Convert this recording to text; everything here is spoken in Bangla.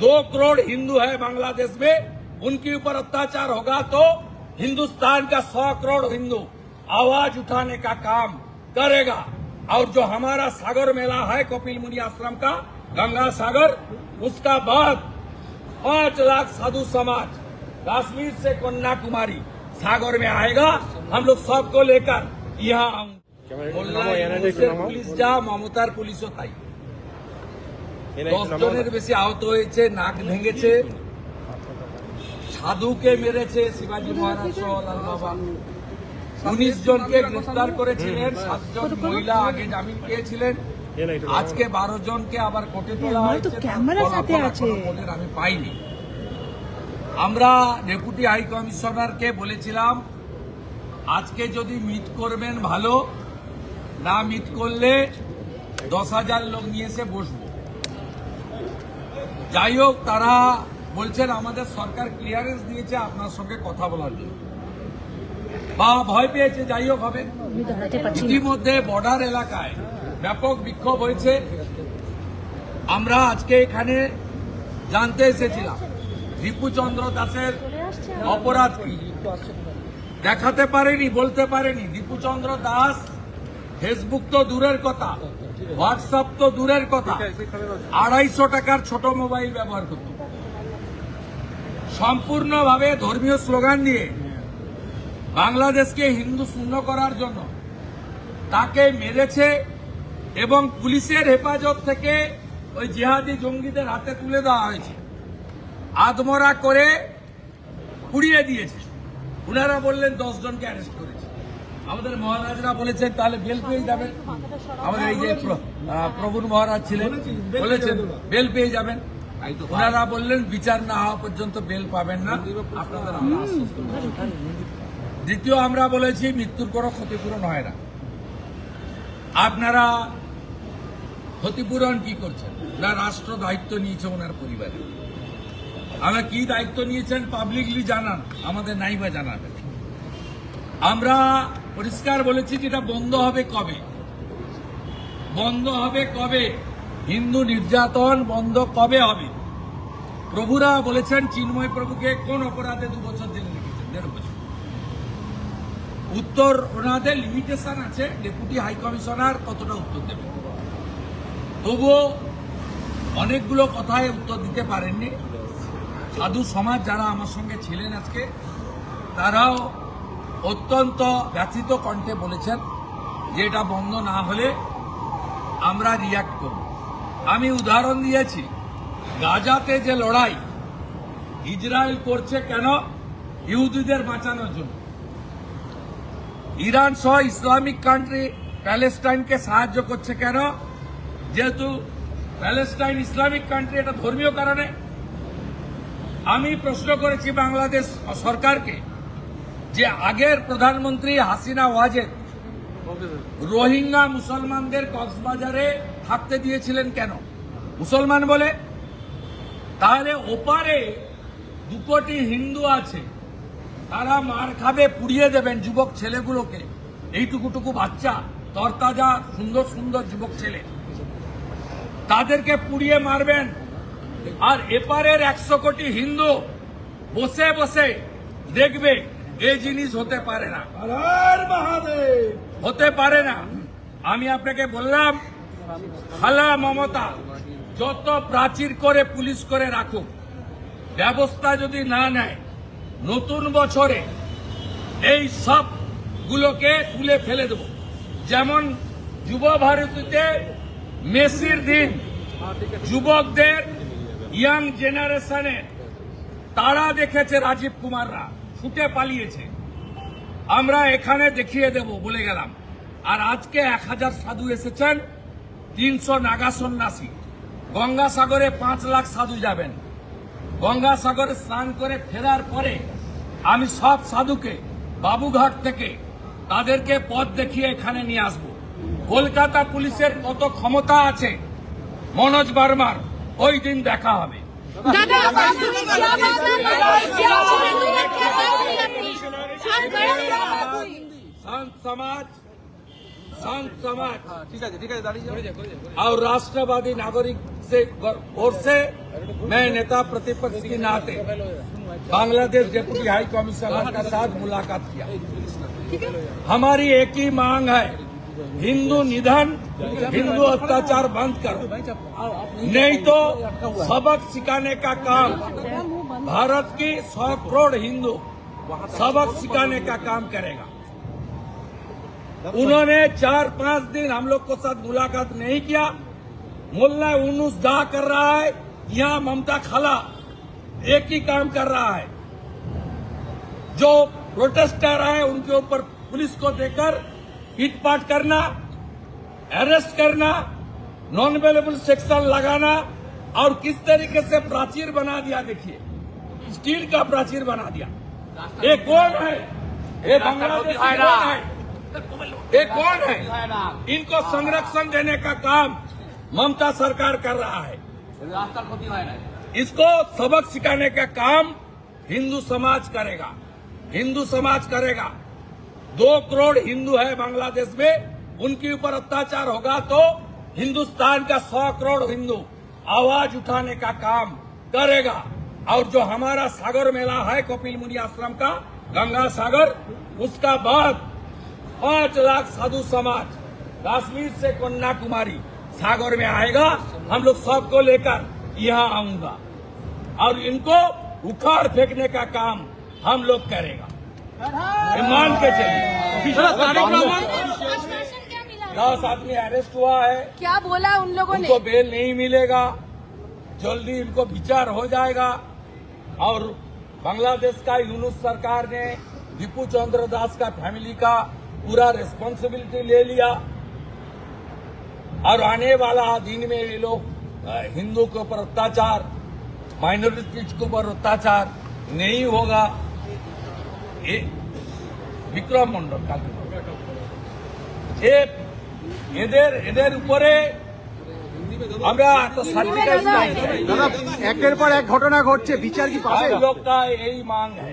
2 करोड़ हिंदू है बांग्लादेश में, उनके ऊपर अत्याचार होगा तो हिंदुस्तान का 100 करोड़ हिंदू आवाज उठाने का काम करेगा। और जो हमारा सागर मेला है कपिल मुनि आश्रम का, गंगा सागर, उसका बाद 5 लाख साधु समाज कश्मीर से कन्याकुमारी सागर में आएगा। हम लोग सबको लेकर यहाँ পুলিশ যা মমতার পুলিশও তাই। 10 জনের বেশি আহত হয়েছে, নাক ভেঙেছে, সাধুকে মেরেছে শিবাজী মহারাজ সহ লাল বাবা। 19 জনকে গ্রেফতার করেছিলেন, 7 জন মহিলা আগে জামিন পেয়েছিলেন, আজকে 12 জনকে আবার কোর্টে তোলা হয়েছে। আমি পাইনি। আমরা ডেপুটি হাই কমিশনারকে বলেছিলাম আজকে যদি মিট করবেন ভালো, না মিট করলে 10,000 লোক নিয়ে এসে বসবো। যাই হোক, তারা বলছেন আমাদের সরকার ক্লিয়ারেন্স দিয়েছে আপনার সঙ্গে কথা বলার জন্য, বা ভয় পেয়েছে। যাই হোক হবে। ইতিমধ্যে বর্ডার এলাকায় ব্যাপক বিক্ষোভ হয়েছে। আমরা আজকে এখানে জানতে এসেছিলাম দীপুচন্দ্র দাসের অপরাধ কি, দেখাতে পারেনি, বলতে পারেনি। দীপুচন্দ্র দাস ফেসবুক তো দূরের কথা, হোয়াটসঅ্যাপ তো দূরের কথা, 250 টাকার ছোট মোবাইল ব্যবহার করত। সম্পূর্ণভাবে ধর্মীয় স্লোগান দিয়ে বাংলাদেশকে হিন্দু শূন্য করার জন্য তাকে মেরেছে এবং পুলিশের হেফাজত থেকে ওই জিহাদি জঙ্গিদের হাতে তুলে দেওয়া হয়েছে, আদমরা করে পুড়িয়ে দিয়েছে। উনারা বললেন 10 জনকে অ্যারেস্ট করেছে। আমাদের মহারাজরা বলেছেন তাহলে বেল পেয়ে যাবেন। আমাদের এই যে প্রভুর মহারাজ ছিলেন, বলেছেন বেল পেয়ে যাবেন। ওনারা বললেন বিচার না হওয়া পর্যন্ত বেল পাবেন না, আপনাদের আমরা আশ্বস্ত করছি। দ্বিতীয়, আমরা বলেছি মৃত্যুর কোনো ক্ষতিপূরণ হয় না। আপনারা ক্ষতিপূরণ কি করছেন? না রাষ্ট্র দায়িত্ব নিয়েছে ওনার পরিবারে। আমরা কি দায়িত্ব নিয়েছেন পাবলিকলি জানান, আমাদের নাইবা জানাবেন। আমরা পরিষ্কার বলেছি যেটা বন্ধ হবে কবে, বন্ধ হবে কবে, হিন্দু নির্যাতন বন্ধ কবে হবে। প্রভুরা বলেছেন চিন্ময় প্রভুকে কোন অপরাধে 2 বছর জেলে রেখেছেন, 1.5 বছর। উত্তর ওনাদের লিমিটেশন আছে, ডেপুটি হাই কমিশনার কতটা উত্তর দেবেন। তবুও অনেকগুলো কথায় উত্তর দিতে পারেননি। সাধু সমাজ যারা আমার সঙ্গে ছিলেন আজকে, তারাও অত্যন্ত ব্যথিত কণ্ঠে বলেছেন যে এটা বন্ধ না হলে আমরা রিয়াক্ট করব। আমি উদাহরণ দিয়েছি, গাজাতে যে লড়াই ইসরায়েল করছে কেন? ইহুদিদের বাঁচানোর জন্য। ইরান সহ ইসলামিক কান্ট্রি প্যালেস্টাইনকে সাহায্য করছে কেন? যেহেতু প্যালেস্টাইন ইসলামিক কান্ট্রি, এটা ধর্মীয় কারণে। আমি প্রশ্ন করেছি বাংলাদেশ সরকারকে যে আগের প্রধানমন্ত্রী হাসিনা ওয়াজেদ রোহিঙ্গা মুসলমানদের কক্সবাজারে থাকতে দিয়েছিলেন কেন? মুসলমান বলে। তাহলে ওপারে 2 কোটি হিন্দু আছে, তারা মার খাবে, পুড়িয়ে দেবেন যুবক ছেলেগুলোকে। এইটুকুটুকু বাচ্চা, তরতাজা সুন্দর সুন্দর যুবক ছেলে, তাদেরকে পুড়িয়ে মারবেন। আর এপারের 100 কোটি হিন্দু বসে বসে দেখবে। এই জিনিস হতে পারে না, হতে পারে না। আমি আপনাকে বললাম, খালা মমতা যত প্রাচীর করে পুলিশ করে রাখুক, ব্যবস্থা যদি না নেয়, নতুন বছরে এই সবগুলোকে তুলে ফেলে দেব। যেমন যুব ভারতীতে মেসির দিন যুবকদের, ইয়াং জেনারেশনের তারা দেখেছে, রাজীব কুমাররা ছুটে পালিয়েছে। আমরা এখানে দেখিয়ে দেব বলে গেলাম। আর আজকে 1000 সাধু এসেছেন, 300 নাগা সন্ন্যাসী। গঙ্গাসাগরে 5 লাখ সাধু যাবেন। গঙ্গাসাগরে স্নান করে ফেরার পরে আমি সব সাধুকে বাবুঘাট থেকে তাদেরকে পথ দেখিয়ে এখানে নিয়ে আসব। কলকাতা পুলিশের কত ক্ষমতা আছে মনোজ বর্মার, ওই দিন দেখা হবে। संत समाज संत समाज ठीक है दाঁড়িয়ে और राष्ट्रवादी नागरिक से ओर से मैं नेता प्रतिपक्ष के नाते बांग्लादेश डेप्यूटी हाई कमिश्नर के साथ मुलाकात किया। हमारी एक ही मांग है, हिंदू निधन, हिंदू अत्याचार बंद करो, नहीं तो सबक सिखाने का काम भारत की 100 करोड़ हिंदू सबक सिखाने का काम करेगा। उन्होंने 4-5 दिन हम लोग के साथ मुलाकात नहीं किया। मुल्ला यूनुस दा कर रहा है, यहाँ ममता खाला एक ही काम कर रहा है, जो प्रोटेस्टर है उनके ऊपर पुलिस को देकर पीटपाट करना, अरेस्ट करना, नॉन अवेलेबल सेक्शन लगाना और किस तरीके से प्राचीर बना दिया। देखिए, स्टील का प्राचीर बना दिया। ये कौन है? ये बांग्लादेश कौन है? ये कौन है? इनको संरक्षण देने का काम ममता सरकार कर रहा है। इसको सबक सिखाने का काम हिंदू समाज करेगा, हिंदू समाज करेगा। 2 करोड़ हिंदू है बांग्लादेश में, उनके ऊपर अत्याचार होगा तो हिंदुस्तान का 100 करोड़ हिंदू आवाज उठाने का काम करेगा। और जो हमारा सागर मेला है कपिल मुनि आश्रम का, गंगा सागर, उसका बाद 5 लाख साधु समाज कश्मीर से कन्याकुमारी सागर में आएगा। हम लोग सबको लेकर यहाँ आऊंगा और इनको उखाड़ फेंकने का काम हम लोग करेगा। ये मान के चलिए। 10 आदमी अरेस्ट हुआ है। क्या बोला उन लोगों ने? उनको बेल नहीं मिलेगा, जल्दी इनको विचार हो जाएगा। और बांग्लादेश का यूनुस सरकार ने दीपू चंद्र दास का फैमिली का पूरा रिस्पॉन्सिबिलिटी ले लिया और आने वाला दिन में ये लोग हिंदू के ऊपर अत्याचार, माइनॉरिटीज के ऊपर अत्याचार नहीं होगा। বিক্রম মন্ডল এদের উপরে আমরা তো সার্টিফিকেট দাদা একের পর এক ঘটনা ঘটছে, বিচার কি পাবে? लोग का यही मांग है।